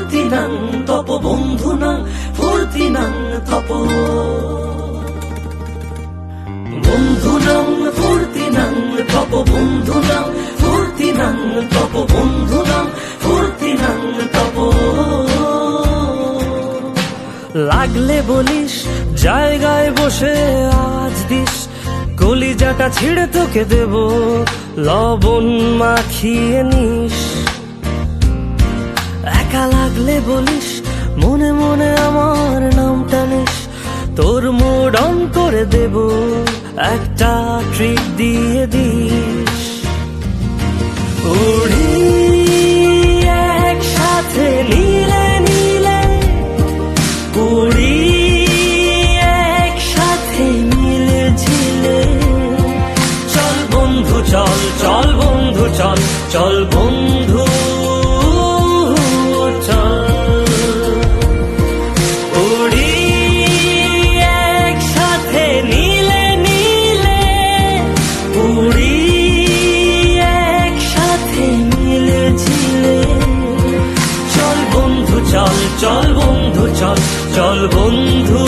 ফুর্তিনাং তপ বন্ধুনাং ফুর্তিনাং তপ বন্ধুনাং ফুর্তিনাং তপ বন্ধুনাং ফুর্তিনাং তপ বন্ধুনাং ফুর্তিনাং তপ লাগলে বলিস জায়গায় বসে আজ দিস কলিজাটা ছিঁড়ে তোকে দেব লবণ মাখিয়ে নিস একা লাগলে বলিস মনে মনে আমার নামটা নিস তোর মুড অন করে দেব একটা ট্রিট দিয়ে দিস উড়ি একসাথে নীলে নীলে উড়ি একসাথে নীলে ঝিলে চল বন্ধু চল চল বন্ধু চল চল বন্ধু চল বন্ধু চল চল বন্ধু চল চল বন্ধু